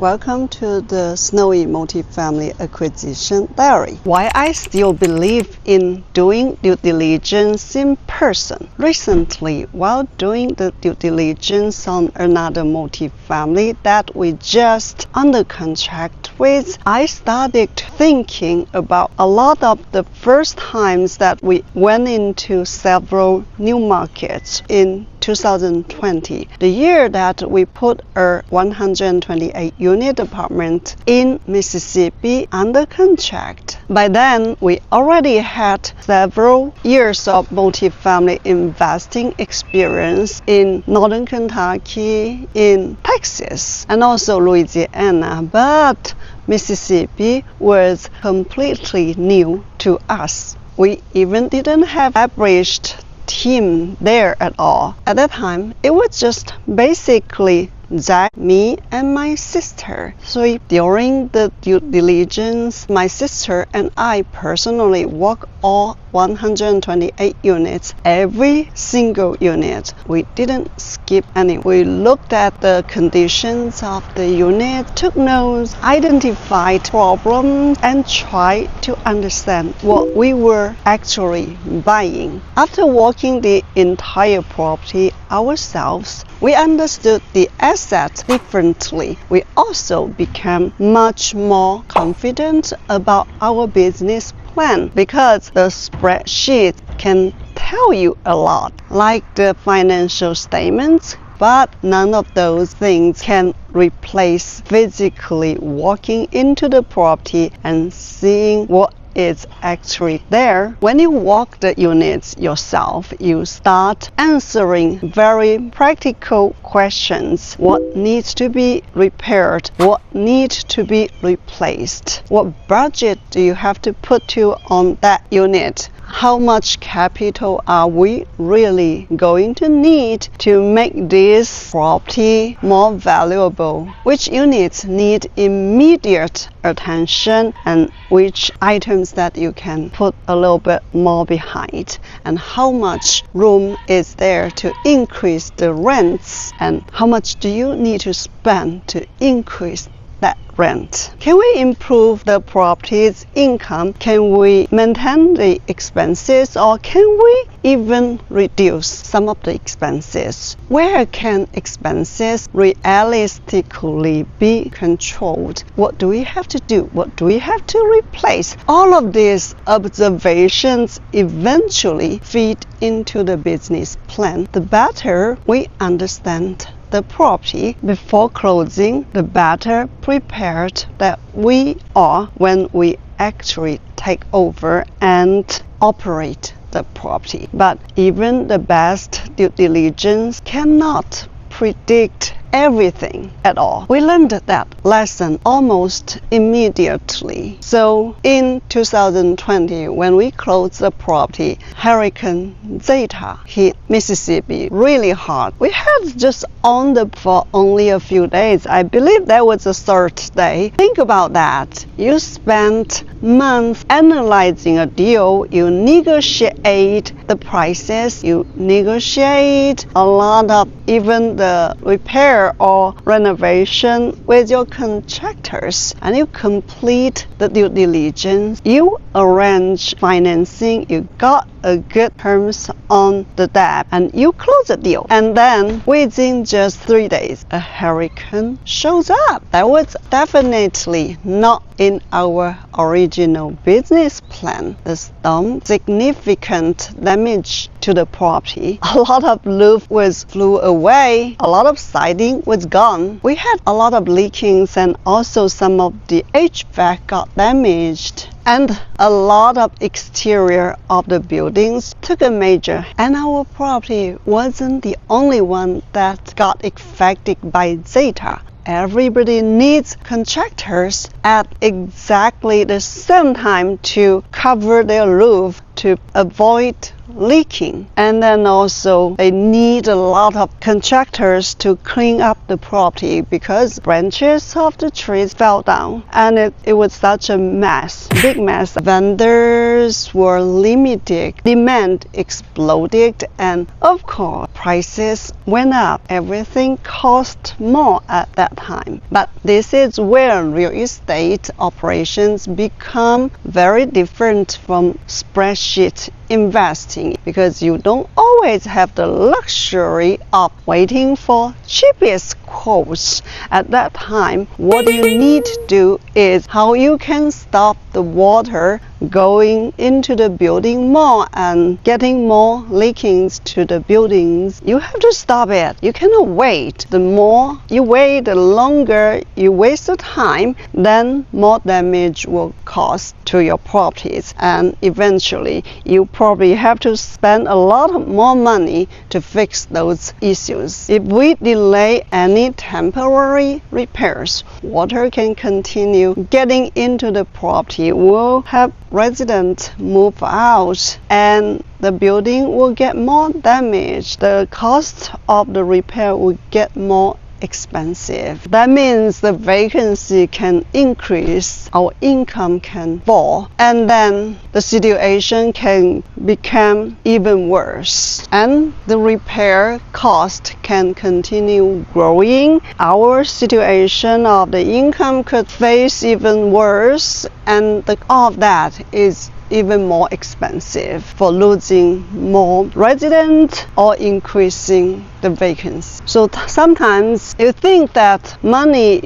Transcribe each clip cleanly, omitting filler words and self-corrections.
Welcome to the Snowie Multifamily Acquisition Diary. Why I still believe in doing due diligence in person. Recently, while doing the due diligence on another multifamily that we just under contract with, I started thinking about a lot of the first times that we went into several new markets in 2020, the year that we put a 128-unit apartment in Mississippi under contract. By then, we already had several years of multifamily investing experience in Northern Kentucky, in Texas, and also Louisiana, but Mississippi was completely new to us. We even didn't have established team there at all. At that time, it was just basically Zach, me, and my sister. So during the due diligence, my sister and I personally walked all 128 units, every single unit. We didn't skip any. We looked at the conditions of the unit, took notes, identified problems, and tried to understand what we were actually buying. After walking the entire property ourselves, we understood the asset differently. We also became much more confident about our business plan because the spreadsheet can tell you a lot, like the financial statements, but none of those things can replace physically walking into the property and seeing what is actually there. When you walk the units yourself, you start answering very practical questions. What needs to be repaired? What needs to be replaced? What budget do you have to put to on that unit? How much capital are we really going to need to make this property more valuable? Which units need immediate attention and which items that you can put a little bit more behind? And how much room is there to increase the rents? And how much do you need to spend to increase that rent? Can we improve the property's income? Can we maintain the expenses, or can we even reduce some of the expenses? Where can expenses realistically be controlled? What do we have to do? What do we have to replace? All of these observations eventually feed into the business plan. The better we understand the property before closing, the better prepared that we are when we actually take over and operate the property. But even the best due diligence cannot predict everything at all. We learned that lesson almost immediately. So in 2020, when we closed the property, Hurricane Zeta hit Mississippi really hard. We had just owned it for only a few days. I believe that was the third day. Think about that. You spent months analyzing a deal. You negotiate the prices. You negotiate a lot of even the repair or renovation with your contractors, and you complete the due diligence. You arrange financing. You got a good terms on the debt, and you close the deal. And then within just 3 days, a hurricane shows up. That was definitely not in our original business plan. The storm significant damage to the property. A lot of roof flew away. A lot of siding was gone. We had a lot of leakings, and also some of the HVAC got damaged. And a lot of exterior of the buildings took a major. And our property wasn't the only one that got affected by Zeta. Everybody needs contractors at exactly the same time to cover their roof to avoid leaking. And then also they need a lot of contractors to clean up the property because branches of the trees fell down and it was such a mess, big mess. Vendors were limited, demand exploded, and of course prices went up. Everything cost more at that time. But this is where real estate operations become very different from spreadsheet investing, because you don't always have the luxury of waiting for cheapest quotes. At that time, what you need to do is how you can stop the water going into the building more and getting more leakings to the buildings. You have to stop it. You cannot wait. The more you wait, the longer you waste the time, then more damage will cause to your properties, and eventually you probably have to spend a lot more money to fix those issues. If we delay any temporary repairs, water can continue getting into the property. We'll have residents move out and the building will get more damaged. The cost of the repair will get more expensive. That means the vacancy can increase, our income can fall, and then the situation can become even worse, and the repair cost can continue growing. Our situation of the income could face even worse, and all of that is even more expensive for losing more residents or increasing the vacancy. So sometimes you think that money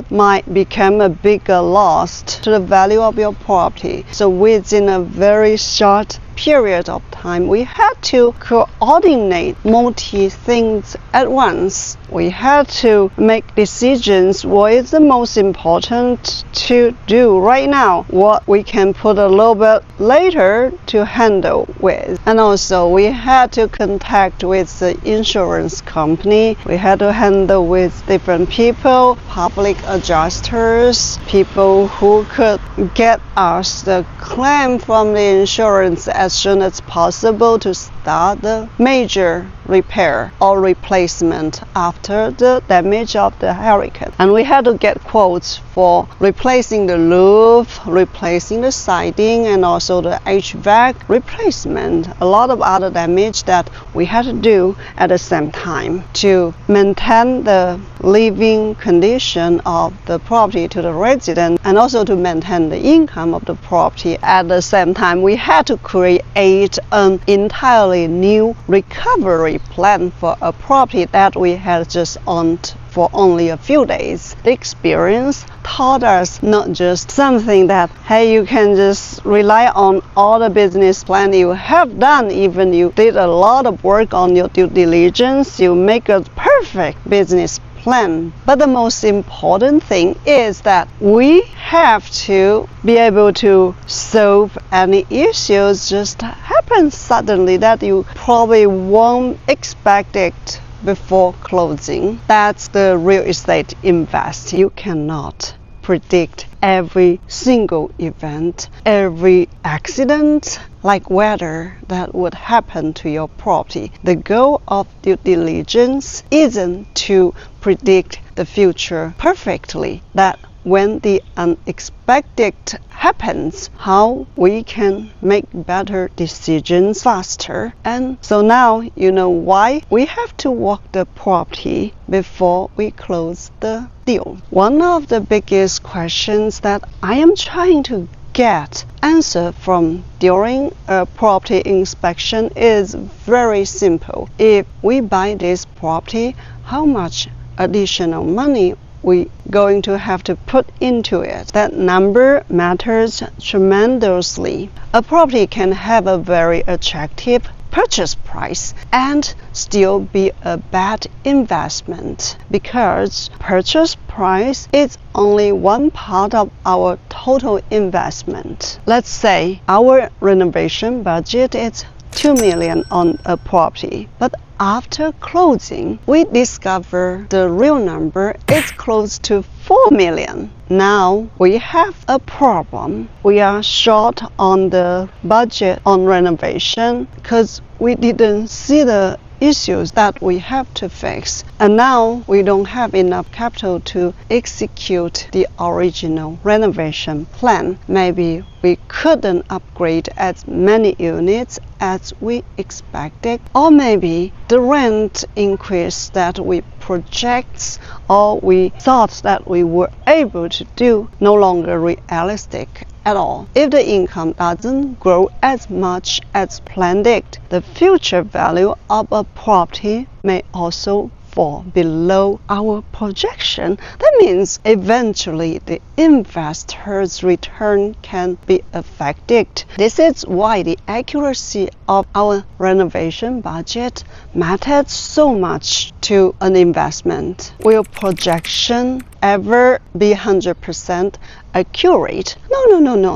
might become a bigger loss to the value of your property. So within a very short period of time, we had to coordinate multi things at once. We had to make decisions. What is the most important to do right now? What we can put a little bit later to handle with. And also we had to contact with the insurance company. We had to handle with different people, public adjusters, people who could get us the claim from the insurance as soon as possible to start the major repair or replacement after the damage of the hurricane. And we had to get quotes for replacing the roof, replacing the siding, and also the HVAC replacement. A lot of other damage that we had to do at the same time to maintain the living condition of the property to the resident, and also to maintain the income of the property. At the same time, we had to create an entirely new recovery plan for a property that we had just owned for only a few days. The experience taught us not just something that, hey, you can just rely on all the business plan you have done, even you did a lot of work on your due diligence, you make a perfect business plan. But the most important thing is that we have to be able to solve any issues just happen suddenly that you probably won't expect it before closing. That's the real estate investing. You cannot predict every single event, every accident, like weather that would happen to your property. The goal of due diligence isn't to predict the future perfectly, that when the unexpected happens, how we can make better decisions faster. And so now you know why we have to walk the property before we close the deal. One of the biggest questions that I am trying to get answer from during a property inspection is very simple. If we buy this property, how much additional money we going to have to put into it? That number matters tremendously. A property can have a very attractive purchase price and still be a bad investment, because purchase price is only one part of our total investment. Let's say our renovation budget is $2 million on a property, but after closing, we discover the real number is close to 4 million. Now we have a problem. We are short on the budget on renovation because we didn't see the issues that we have to fix, and now we don't have enough capital to execute the original renovation plan. Maybe we couldn't upgrade as many units as we expected, or maybe the rent increase that we project or we thought that we were able to do no longer realistic at all. If the income doesn't grow as much as planned, the future value of a property may also fall below our projection. That means eventually the investor's return can be affected. This is why the accuracy of our renovation budget matters so much to an investment. Will projection ever be 100% accurate? No,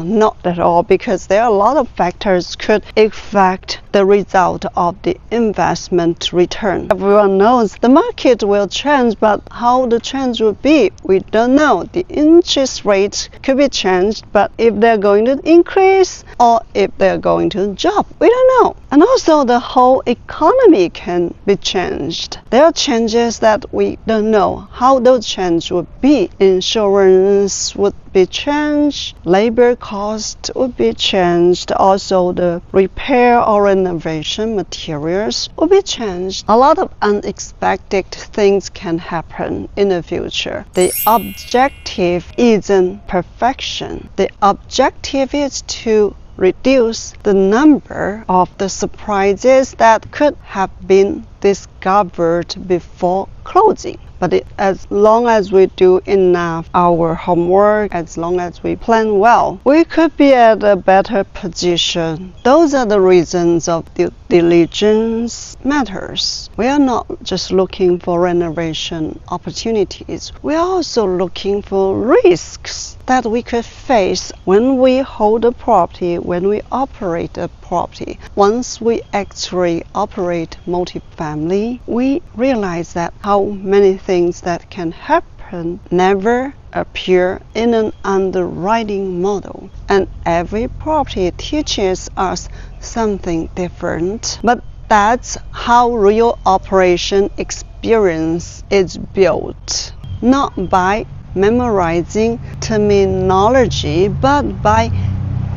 not at all, because there are a lot of factors could affect the result of the investment return. Everyone knows the market will change, but how the change will be, we don't know. The interest rate could be changed, but if they're going to increase or if they're going to drop, we don't know. And also the whole economy can be changed. There are changes that we don't know how those changes would be. Insurance would be changed, labor cost would be changed, also the repair or renovation materials will be changed. A lot of unexpected things can happen in the future. The objective isn't perfection. The objective is to reduce the number of the surprises that could have been discovered before closing. But as long as we do enough our homework, as long as we plan well, we could be at a better position. Those are the reasons of due diligence matters. We are not just looking for renovation opportunities. We are also looking for risks that we could face when we hold a property, when we operate a property. Once we actually operate multifamily, we realize that how many things that can happen never appear in an underwriting model. And every property teaches us something different. But that's how real operation experience is built. Not by memorizing terminology, but by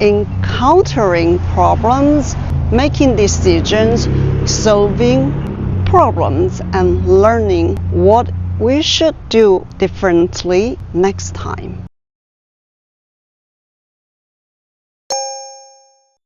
encountering problems, making decisions, solving problems, and learning what we should do differently next time.